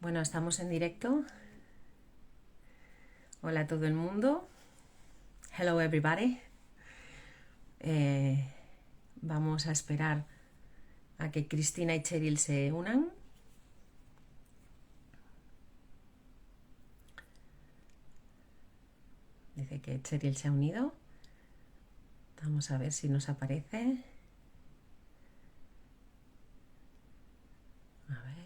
Bueno, estamos en directo. Hola a todo el mundo. Hello everybody. Vamos a esperar a que Cristina y Cheryl se unan. Dice que Cheryl se ha unido. Vamos a ver si nos aparece. A ver.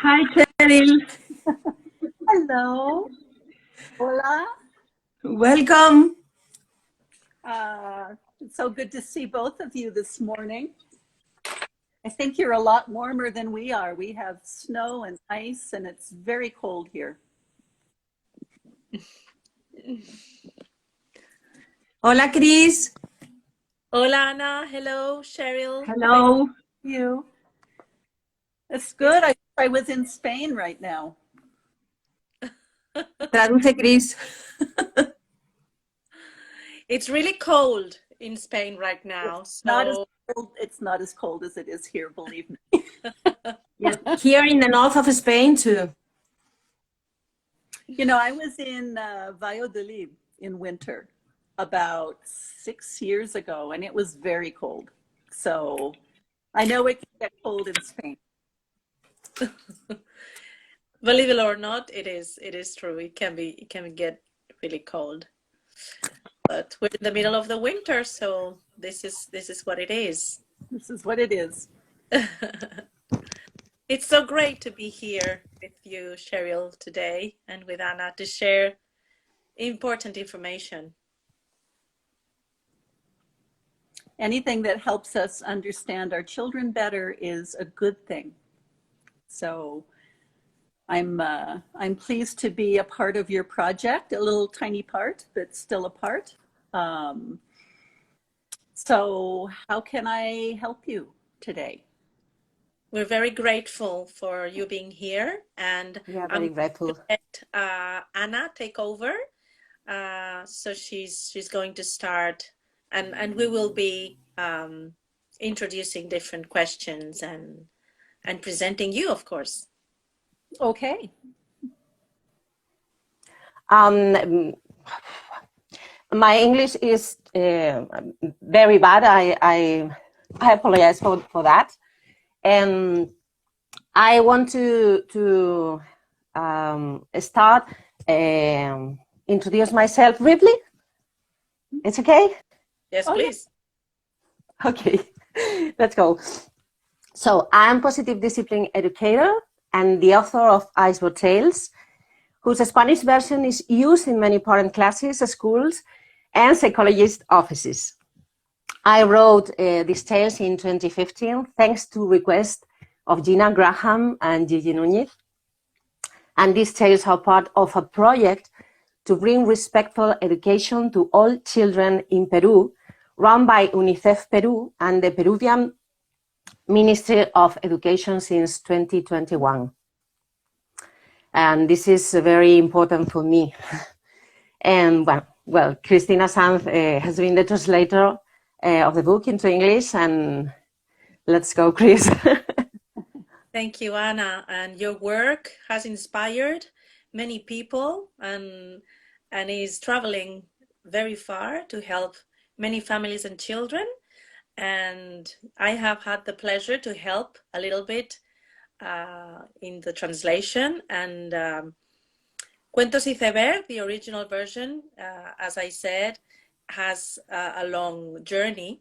Hi, Cheryl. Hello. Hola. Welcome. It's so good to see both of you this morning. I think you're a lot warmer than we are. We have snow and ice, and it's very cold here. Hola, Chris. Hola, Ana. Hello, Cheryl. Hello. Thank you. It's good. I was in Spain right now. Traduce, Chris. It's really cold in Spain right now. It's not as cold as it is here, believe me. Yeah, here in the north of Spain too. You know, I was in Valladolid in winter about 6 years ago, and it was very cold. So I know it can get cold in Spain. Believe it or not, it is true. It can get really cold. But we're in the middle of the winter, so this is what it is. This is what it is. It's so great to be here with you, Cheryl, today, and with Anna to share important information. Anything that helps us understand our children better is a good thing. So I'm pleased to be a part of your project, a little tiny part, but still a part. So how can I help you today? We're very grateful for you being here, and Yeah, very grateful. Let Anna take over. So she's going to start, and we will be introducing different questions and presenting you, of course. Okay. My English is very bad. I apologize for that. And I want to start introduce myself briefly. It's okay? Yes, Oh, please. Yeah. Okay, let's go. So I'm positive discipline educator and the author of Iceberg Tales, whose Spanish version is used in many parent classes, schools, and psychologist offices. I wrote these tales in 2015, thanks to request of Gina Graham and Gigi Núñez. And these tales are part of a project to bring respectful education to all children in Peru, run by UNICEF Peru and the Peruvian Ministry of Education since 2021. And this is very important for me. And well, Cristina Sanz has been the translator of the book into English, and let's go, Chris. Thank you, Anna. And your work has inspired many people and is traveling very far to help many families and children. And I have had the pleasure to help a little bit in the translation. And Cuentos Iceberg, the original version, as I said, has a long journey.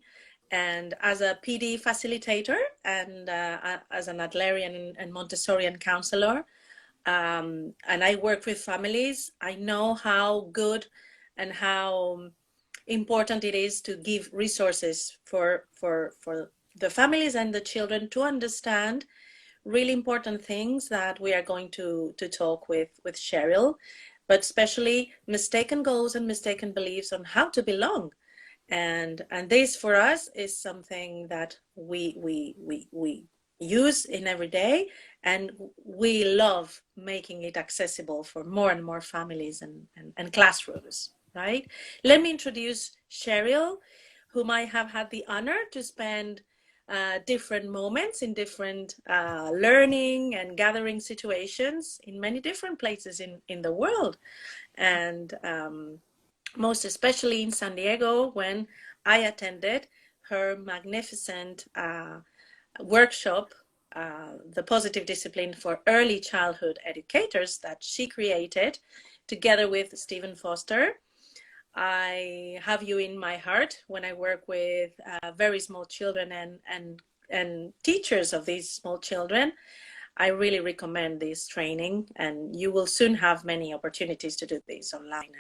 And as a PD facilitator and as an Adlerian and Montessorian counselor, and I work with families, I know how good and how important it is to give resources for the families and the children to understand really important things that we are going to talk with Cheryl, but especially mistaken goals and mistaken beliefs on how to belong. And this for us is something that we use in every day, and we love making it accessible for more and more families and classrooms, right? Let me introduce Cheryl, whom I have had the honor to spend different moments in different learning and gathering situations in many different places in the world. And most especially in San Diego, when I attended her magnificent workshop, the positive discipline for early childhood educators, that she created together with Stephen Foster. I have you in my heart when I work with very small children and teachers of these small children. I really recommend this training, and you will soon have many opportunities to do this online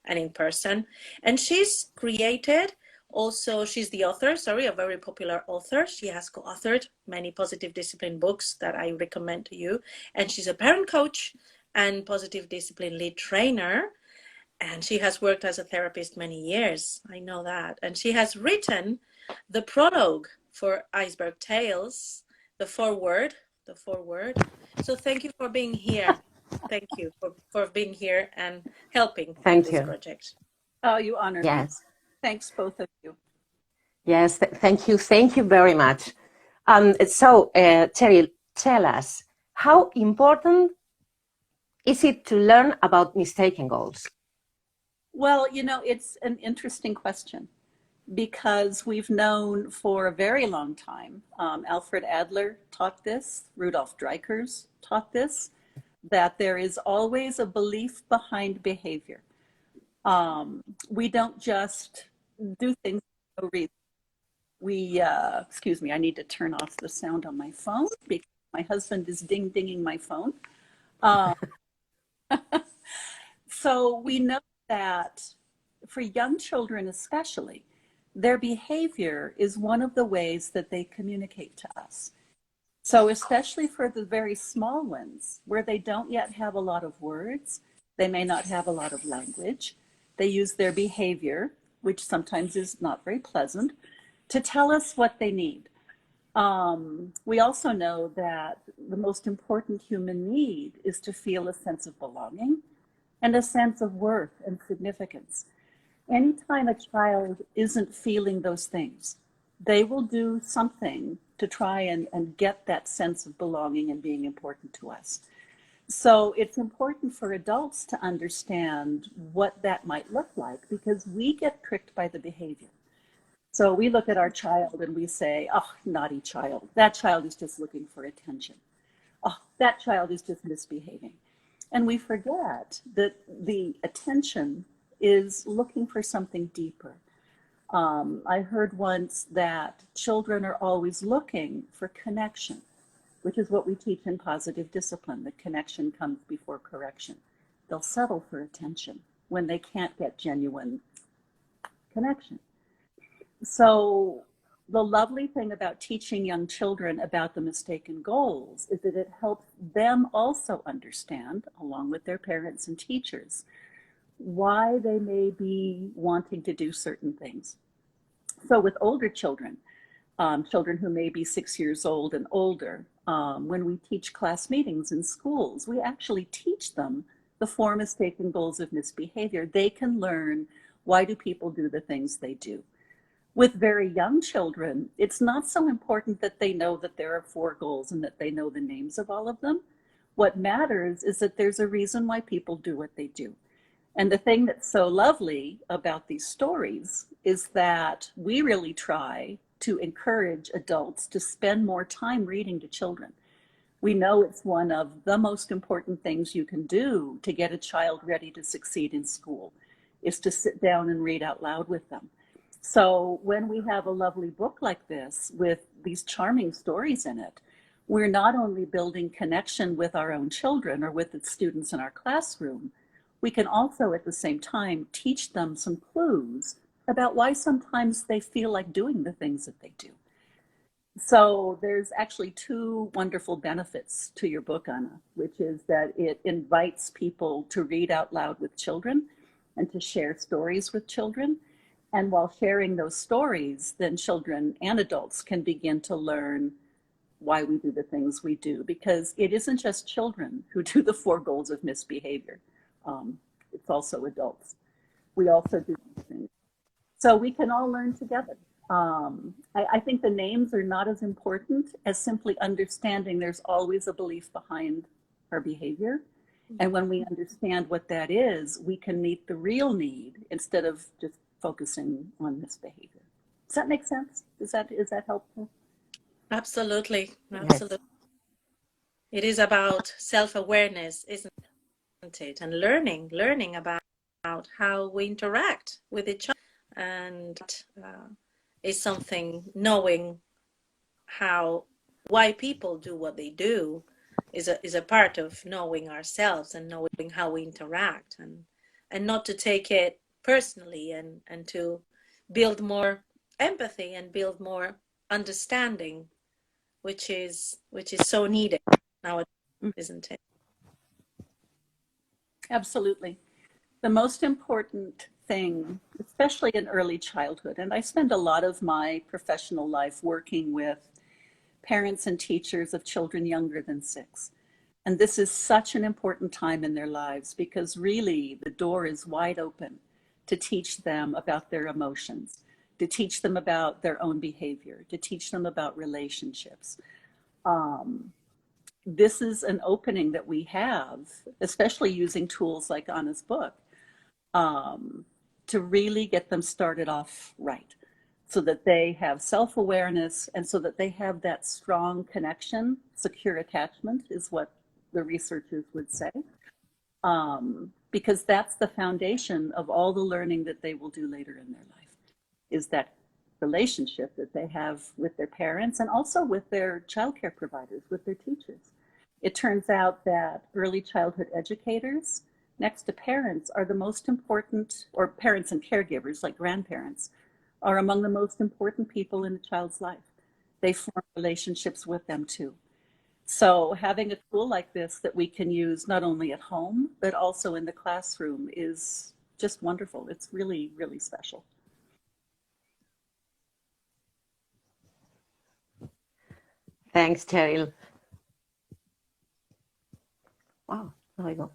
and in person. And she's created also, she's the author, a very popular author. She has co-authored many positive discipline books that I recommend to you. And she's a parent coach and positive discipline lead trainer. And she has worked as a therapist many years. I know that. And she has written the prologue for Iceberg Tales, the foreword. So thank you for being here. Thank you for being here and helping Thank this you. project. Oh, you honored me. Yes. Thanks, both of you. Yes, thank you. Thank you very much. Cheryl, tell us, how important is it to learn about mistaken goals? Well, you know, it's an interesting question, because we've known for a very long time, Alfred Adler taught this, Rudolf Dreikurs taught this, that there is always a belief behind behavior. We don't just do things for no reason. Excuse me, I need to turn off the sound on my phone because my husband is dinging my phone. So we know that for young children especially, their behavior is one of the ways that they communicate to us. So especially for the very small ones, where they don't yet have a lot of words, they may not have a lot of language, they use their behavior, which sometimes is not very pleasant, to tell us what they need. We also know that the most important human need is to feel a sense of belonging and a sense of worth and significance. Anytime a child isn't feeling those things, they will do something to try and get that sense of belonging and being important to us. So it's important for adults to understand what that might look like, because we get tricked by the behavior. So we look at our child and we say, oh, naughty child. That child is just looking for attention. Oh, that child is just misbehaving. And we forget that the attention is looking for something deeper. I heard once that children are always looking for connection, which is what we teach in positive discipline. The connection comes before correction. They'll settle for attention when they can't get genuine connection. So the lovely thing about teaching young children about the mistaken goals is that it helps them also understand, along with their parents and teachers, why they may be wanting to do certain things. So with older children, children who may be 6 years old and older, when we teach class meetings in schools, we actually teach them the 4 mistaken goals of misbehavior. They can learn, why do people do the things they do? With very young children, it's not so important that they know that there are 4 goals and that they know the names of all of them. What matters is that there's a reason why people do what they do. And the thing that's so lovely about these stories is that we really try to encourage adults to spend more time reading to children. We know it's one of the most important things you can do to get a child ready to succeed in school, is to sit down and read out loud with them. So when we have a lovely book like this with these charming stories in it, we're not only building connection with our own children or with the students in our classroom, we can also at the same time teach them some clues about why sometimes they feel like doing the things that they do. So there's actually 2 wonderful benefits to your book, Anna, which is that it invites people to read out loud with children and to share stories with children. And while sharing those stories, then children and adults can begin to learn why we do the things we do, because it isn't just children who do the 4 goals of misbehavior. It's also adults. We also do these things. So we can all learn together. I think the names are not as important as simply understanding there's always a belief behind our behavior. And when we understand what that is, we can meet the real need instead of just focusing on misbehavior. Does that make sense? Is that helpful? Absolutely. Yes. It is about self-awareness, isn't it? And learning about how we interact with each other. And is something, knowing why people do what they do is a part of knowing ourselves and knowing how we interact, and not to take it personally, and to build more empathy and build more understanding, which is so needed nowadays, isn't it? Absolutely. The most important thing, especially in early childhood, and I spend a lot of my professional life working with parents and teachers of children younger than 6. And this is such an important time in their lives, because really the door is wide open to teach them about their emotions, to teach them about their own behavior, to teach them about relationships. This is an opening that we have, especially using tools like Anna's book, to really get them started off right, so that they have self-awareness and so that they have that strong connection. Secure attachment is what the researchers would say, because that's the foundation of all the learning that they will do later in their life, is that relationship that they have with their parents and also with their childcare providers, with their teachers. It turns out that early childhood educators, next to parents, are the most important, or parents and caregivers like grandparents, are among the most important people in a child's life. They form relationships with them too. So having a tool like this that we can use not only at home, but also in the classroom is just wonderful. It's really, really special. Thanks, Cheryl. Wow, there we go.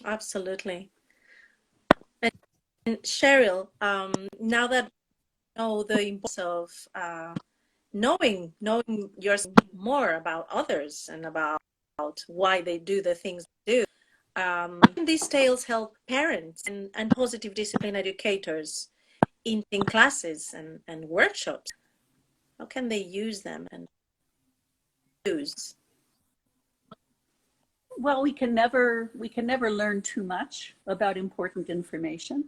Absolutely. And Cheryl, now that you know the importance of knowing yourself more about others and about why they do the things they do, these tales help parents and positive discipline educators in classes and workshops. How can they use them and use? Well, we can never learn too much about important information.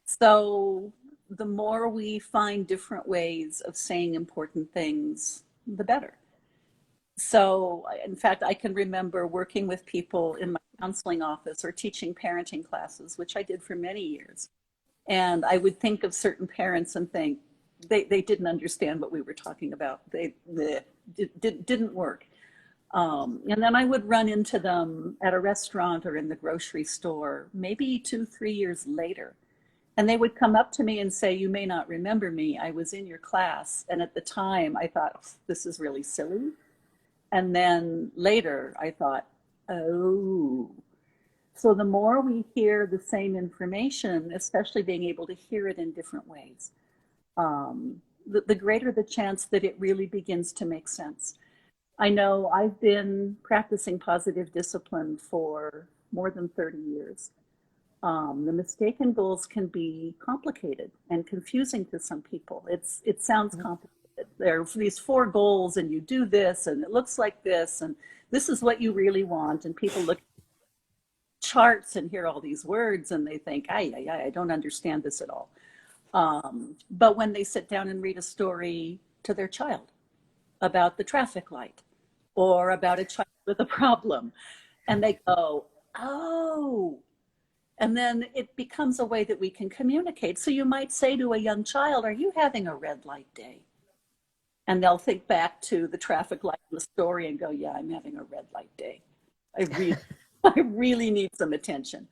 So the more we find different ways of saying important things, the better. So in fact, I can remember working with people in my counseling office or teaching parenting classes, which I did for many years. And I would think of certain parents and think they didn't understand what we were talking about. Didn't work. And then I would run into them at a restaurant or in the grocery store, maybe 2-3 years later. And they would come up to me and say, "You may not remember me. I was in your class. And at the time I thought, this is really silly." And then later I thought, oh. So the more we hear the same information, especially being able to hear it in different ways, the greater the chance that it really begins to make sense. I know I've been practicing positive discipline for more than 30 years. The mistaken goals can be complicated and confusing to some people. It sounds complicated. There are these 4 goals and you do this and it looks like this and this is what you really want. And people look at charts and hear all these words and they think, I don't understand this at all. But when they sit down and read a story to their child about the traffic light or about a child with a problem, and they go, oh, and then it becomes a way that we can communicate. So you might say to a young child, "Are you having a red light day?" And they'll think back to the traffic light in the story and go, "Yeah, I'm having a red light day. I really." I really need some attention.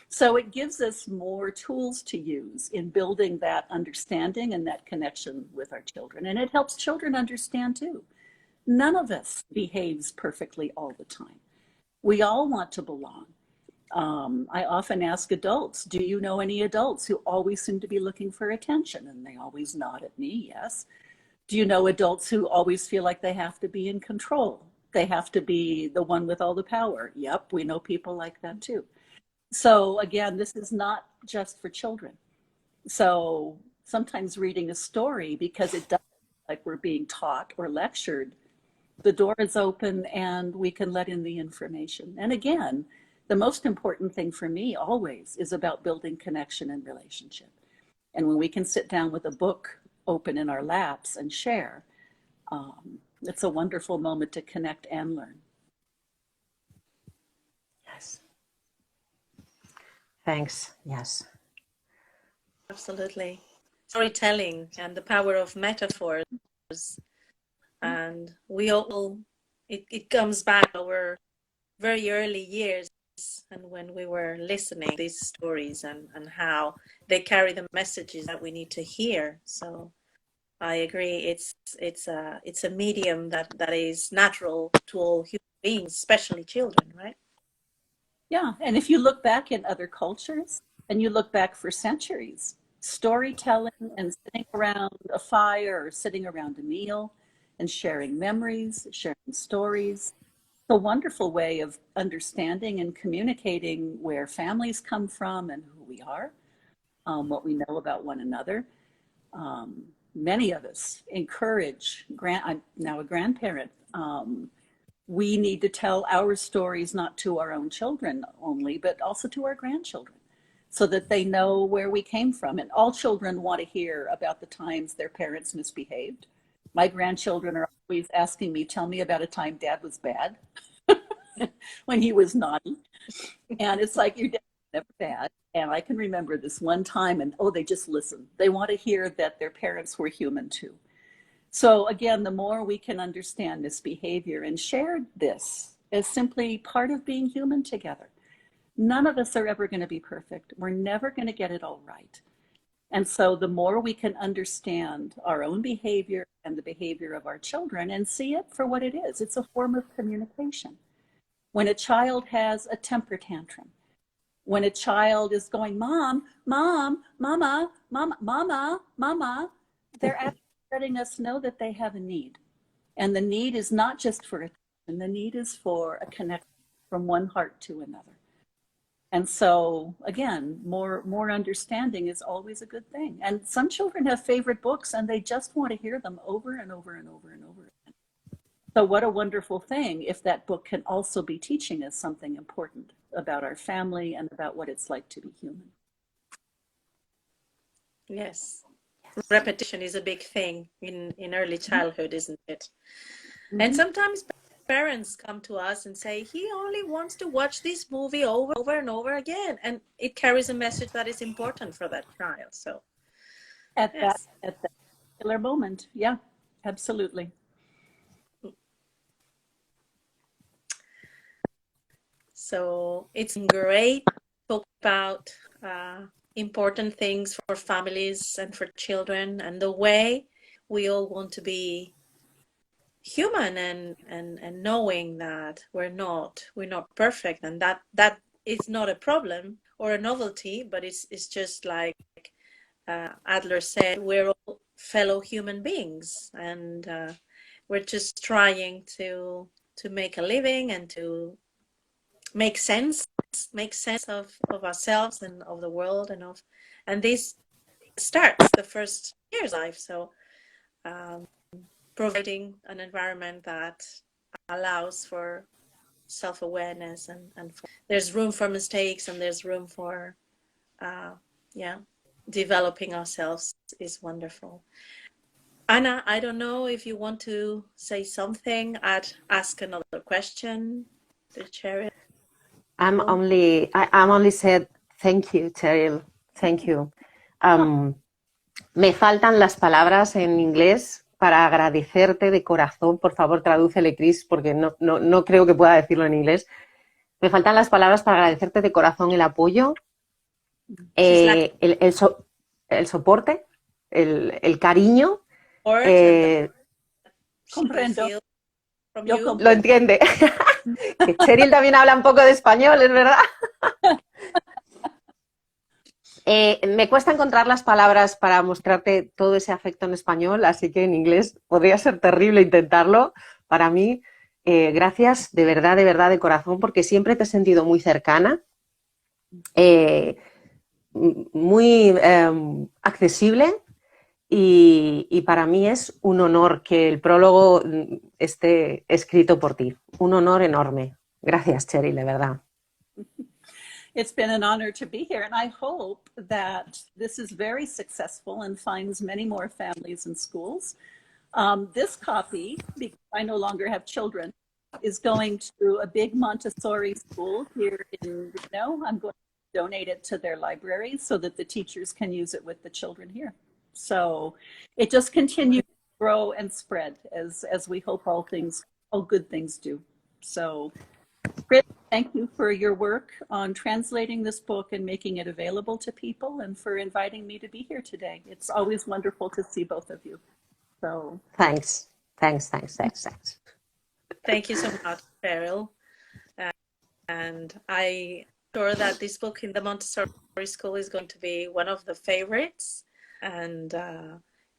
So it gives us more tools to use in building that understanding and that connection with our children. And it helps children understand too. None of us behaves perfectly all the time. We all want to belong. I often ask adults, do you know any adults who always seem to be looking for attention? And they always nod at me, yes. Do you know adults who always feel like they have to be in control? They have to be the one with all the power. Yep, we know people like that too. So again, this is not just for children. So sometimes reading a story, because it doesn't feel like we're being taught or lectured, the door is open and we can let in the information. And again, the most important thing for me always is about building connection and relationship. And when we can sit down with a book open in our laps and share, it's a wonderful moment to connect and learn. Yes. Thanks. Yes. Absolutely. Storytelling and the power of metaphors. And we all, it comes back our very early years and when we were listening to these stories and how they carry the messages that we need to hear. So I agree, it's a medium that is natural to all human beings, especially children, right? Yeah, and if you look back in other cultures and you look back for centuries, storytelling and sitting around a fire or sitting around a meal and sharing memories, sharing stories, a wonderful way of understanding and communicating where families come from and who we are, what we know about one another. Many of us encourage, I'm now a grandparent, we need to tell our stories not to our own children only, but also to our grandchildren so that they know where we came from. And all children want to hear about the times their parents misbehaved. My grandchildren are always asking me, tell me about a time dad was bad when he was naughty. And it's like, your dad was never bad. And I can remember this one time and, oh, they just listen. They want to hear that their parents were human too. So again, the more we can understand this behavior and share this as simply part of being human together. None of us are ever going to be perfect. We're never going to get it all right. And so the more we can understand our own behavior and the behavior of our children and see it for what it is, it's a form of communication. When a child has a temper tantrum, when a child is going, mom, mom, mama, mama, mama, mama, they're actually letting us know that they have a need. And the need is not just for attention, the need is for a connection from one heart to another. And so, again, more understanding is always a good thing. And some children have favorite books and they just want to hear them over and over and over and over again. So what a wonderful thing if that book can also be teaching us something important about our family and about what it's like to be human. Yes. Repetition is a big thing in early childhood, isn't it? Mm-hmm. And sometimes parents come to us and say, he only wants to watch this movie over and over again. And it carries a message that is important for that child. So at that particular moment, yeah, absolutely. So it's great to talk about important things for families and for children and the way we all want to be human and knowing that we're not perfect and that is not a problem or a novelty, but it's just like Adler said, we're all fellow human beings and we're just trying to make a living and to make sense of ourselves and of the world and this starts the first year's life. So providing an environment that allows for self-awareness and there's room for mistakes and there's room for developing ourselves is wonderful. Anna, I don't know if you want to say something. I'd ask another question to Cheryl. I'm only said thank you, Cheryl. Thank you. Me faltan las palabras en inglés para agradecerte de corazón. Por favor, tradúcele, Chris, porque no creo que pueda decirlo en inglés. Me faltan las palabras para agradecerte de corazón el apoyo, el soporte, el cariño. Comprendo. Yo Lo entiende. Que Cheryl también habla un poco de español, es verdad. Me cuesta encontrar las palabras para mostrarte todo ese afecto en español, así que en inglés podría ser terrible intentarlo. Para mí, gracias de verdad, de corazón, porque siempre te he sentido muy cercana, muy accesible y para mí es un honor que el prólogo esté escrito por ti. Un honor enorme. Gracias, Cheryl, de verdad. It's been an honor to be here, and I hope that this is very successful and finds many more families and schools. This copy, because I no longer have children, is going to a big Montessori school here in Reno. I'm going to donate it to their library so that the teachers can use it with the children here. So it just continues to grow and spread as we hope all good things do. So Chris, thank you for your work on translating this book and making it available to people, and for inviting me to be here today. It's always wonderful to see both of you. So Thanks. Thank you so much, Cheryl. And I'm sure that this book in the Montessori school is going to be one of the favorites, and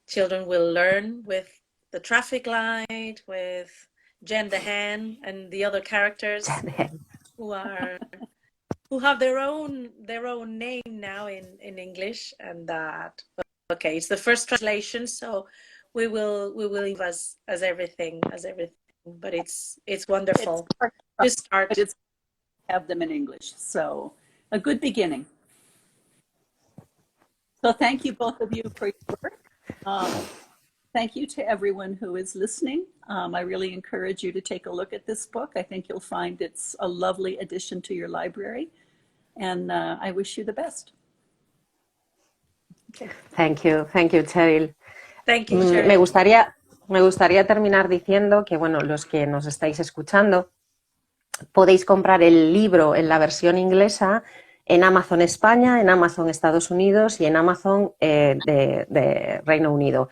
children will learn with the traffic light, with Jen the hen and the other characters who have their own name now in English, and that okay, it's the first translation, so we will leave as everything, but it's wonderful to start. But it's have them in English, so a good beginning. So thank you both of you for your work. Thank you to everyone who is listening. I really encourage you to take a look at this book. I think you'll find it's a lovely addition to your library, and I wish you the best. Okay. Thank you, Cheryl. Thank you, Cheryl. Me gustaría terminar diciendo que, bueno, los que nos estáis escuchando, podéis comprar el libro en la versión inglesa en Amazon España, en Amazon Estados Unidos y en Amazon de Reino Unido.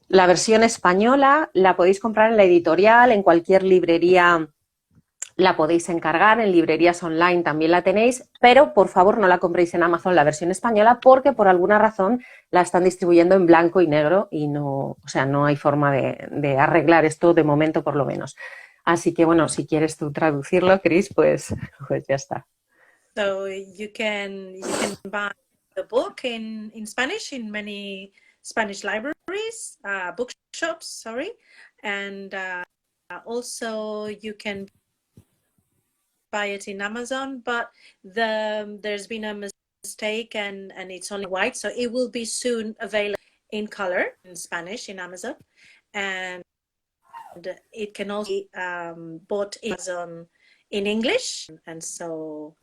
La versión española la podéis comprar en la editorial, en cualquier librería la podéis encargar, en librerías online también la tenéis, pero por favor no la compréis en Amazon la versión española porque por alguna razón la están distribuyendo en blanco y negro y no, o sea, no hay forma de arreglar esto de momento por lo menos. Así que bueno, si quieres tú traducirlo, Cris, pues ya está. So you can buy the book in Spanish in many Spanish libraries, bookshops, and also you can buy it in Amazon, but there's been a mistake and it's only white, so it will be soon available in color in Spanish in Amazon, and it can also be bought in Amazon in English, and so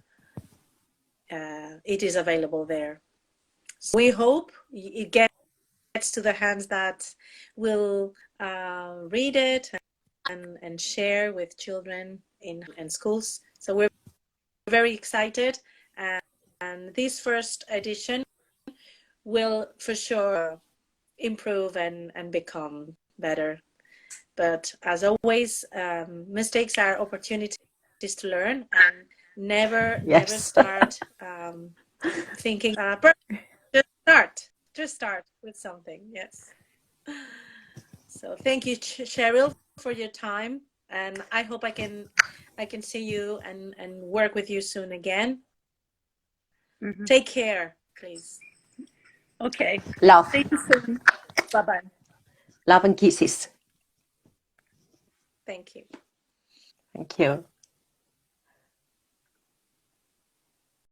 it is available there. So we hope it gets to the hands that will read it and share with children in schools. So we're very excited, and this first edition will for sure improve and become better. But as always, mistakes are opportunities to learn, and never start thinking just start with something. Yes. So thank you, Cheryl, for your time, and I hope I can see you and work with you soon again. Mm-hmm. Take care, please. Okay. Love. See you soon. Bye-bye. Love and kisses. Thank you. Thank you.